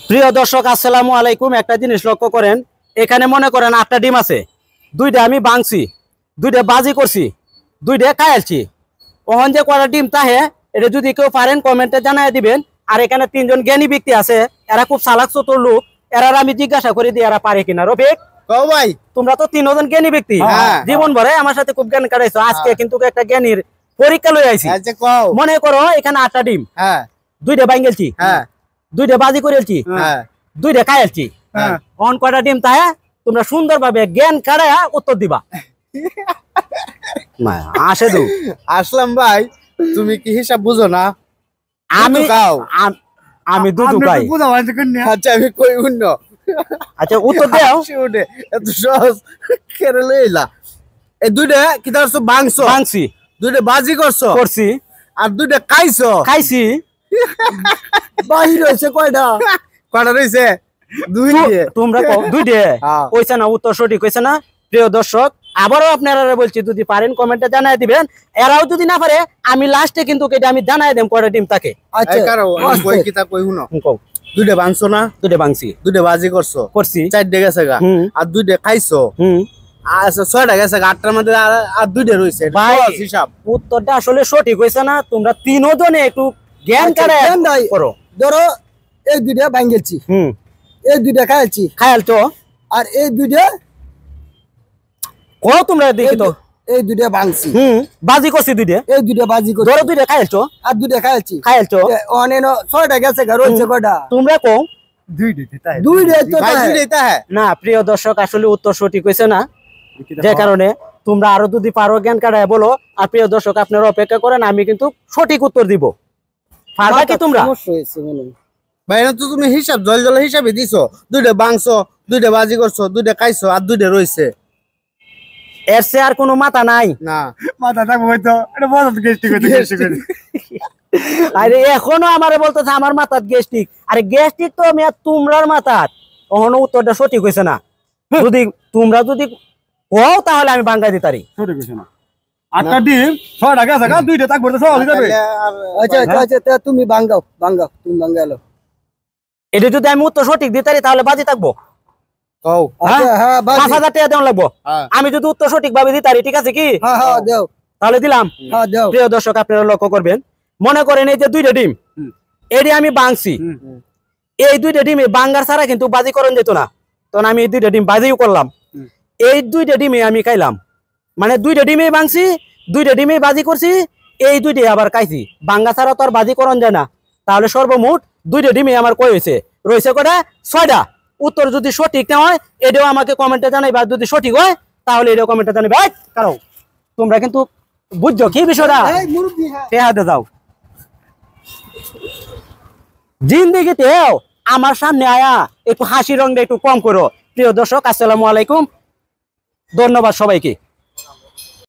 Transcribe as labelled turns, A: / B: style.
A: প্রিয় দর্শক আসসালামু আলাইকুম। একটা জিনিস লক্ষ্য করেন, এখানে মনে করেন 8টা ডিম আছে, 2টা আমি ভাঙছি, 2টা বাজি করছি, 2টা খাইলছি। ওখান যে কয়টা ডিম তাহে এটা যদি কেউ পারেন কমেন্টে জানাই দিবেন। আর এখানে 3জন জ্ঞানী ব্যক্তি আছে, এরা খুব চালাক চতুর লোক, এরা আমি জিজ্ঞাসা করি দিই এরা পারে কিনা। রফিক
B: ভাই,
A: তোমরা তো 3জন জ্ঞানী ব্যক্তি, জীবন ভরে আমার সাথে খুব জ্ঞান কাটাইছো, আজকে কিন্তু একটা জ্ঞানীর পরীক্ষা লই আইছি। মনে করো এখানে 8টা ডিম, 2টা ভাঙেলছি, 2টা বাজি করেছি, 2টা খাইলছি। অন কয়টা ডিম তাহে তোমরা সুন্দরভাবে জ্ঞান কাটায়া উত্তর দিবা। আসে দু
B: আসলাম ভাই, তুমি কি হিসাব বুঝো না?
A: আমি দুধ খাই।
B: আচ্ছা আমি কই উন্ন,
A: আচ্ছা উত্তর দাও।
B: এত সহজ কেড়ে লইলা। এই 2টা কি ধরছো? ভাঙছি, 2টা বাজি করছি, আর 2টা খাইছি।
A: বাহির হইছে কয়টা
B: রইছে? 2টা।
A: তোমরা 2টা কইছ না, উত্তর সঠিক হইছে না? প্রিয় দর্শক আবারও আপনারা বলছি, যদি পারেন কমেন্টে জানাই দিবেন। এরাও যদি না পারে আমি লাস্টে কিন্তু আমি জানাই দেব কয়টা ডিম থাকে।
B: আচ্ছা কই কিতা কই হুনো, 2টা ভাঙছো না?
A: 2টা ভাঙছি,
B: 2টা বাজি করছি, 4টা গেছে গা, আর 2টা খাইছো। আচ্ছা 6টা গেছে, 8টার মধ্যে আর 2টা রইছে। হিসাব
A: উত্তরটা আসলে সঠিক হইছে না? তোমরা 3 জনে একটু জ্ঞান করো।
C: ধরো এই 2টা ভাঙেছি, এই 2টা খাইলছো, আর এই 2টা
A: কো তোমরা দেখি তো।
C: এই 2টা ভাঙছি,
A: বাজি করছি 2টা,
C: এই 2টা বাজি করছি,
A: ধরো 2টা খাইলছো,
C: আর 2টা
A: খাইলছো।
C: অনেন 6টা গেছে গা, রইছে কয়টা?
A: তোমরা কো
C: 2টা
A: না। প্রিয় দর্শক আসলে উত্তর সঠিক হইছে না, যে কারণে তোমরা আরো যদি পারো জ্ঞান কাটায় বলো। আর প্রিয় দর্শক আপনারা অপেক্ষা করেন, আমি কিন্তু সঠিক উত্তর দিব। পারবা কি তোমরা?
B: ভাই না তো তুমি হিসাব জল হিসাবে দিছো, 2টা ভাঙছো, 2টা বাজি করছো, 2টা খাইছো, আর 2টা রইছে।
A: এর চেয়ে আর কোনো মাথা নাই?
B: না
C: মাথা থাকবো হয়তো, এটা বলো গেস্টিক
A: আরে এখনো আমারে বলতেছে আমার মাথাত গ্যাস্ট্রিক। আরে গ্যাস্ট্রিক তো আমি আর তোমরার মাথাত। কখনো উত্তরটা সঠিক হইছে না। যদি তোমরা যদি কও তাহলে আমি বাঙ্গাই দিতারি।
C: সঠিক হইছে না। 8টা ডিম 6টা গেছে গা, 2টা থাকবে তো সহজ হয়ে যাবে। আচ্ছা তুমি বাঙ্গাও, তুমি বাঙ্গালো।
A: এটা যদি আমি উত্তর সঠিক দিতারি তাহলে বাজি থাকবো।
B: কও
C: হ্যাঁ
A: 5000 টাকা দেওয়া লাগবো। আমি যদি উত্তর সঠিক ভাবে দিতারি, ঠিক আছে কি?
C: হ্যাঁ দাও,
A: তাহলে দিলাম।
C: হ্যাঁ দাও।
A: প্রিয় দর্শক আপনারা লক্ষ্য করবেন, মনে করেন এই যে 2টা ডিম, এটি আমি ভাঙছি। এই 2টা ডিমে বাঙ্গার ছাড়া কিন্তু বাজি করন যেত না, তখন আমি এই 2টা ডিম বাজিও করলাম। এই 2টা ডিমে আমি খাইলাম, মানে 2টা ডিমে ভাঙছি, 2টা ডিমে বাজি করছি, এই 2টা আবার খাইছি। বাঙ্গা ছাড়া তো আর বাজি করন যায় না। তাহলে সর্বমোট 2টা ডিমে আমার কয় হয়েছে? রয়েছে কয়টা? 6টা। উত্তর যদি সঠিক না হয় এটাও আমাকে কমেন্টে জানাইবা, যদি সঠিক হয় তাহলে এটাও কমেন্টে জানাইবা। কারণ তোমরা কিন্তু বুঝছো কি বিষয়টা। হাতে যাও, জিন্দিগিতে আমার সামনে আয়া একটু হাসি রঙটা একটু কম করো। প্রিয় দর্শক আসসালামু আলাইকুম, ধন্যবাদ সবাইকে।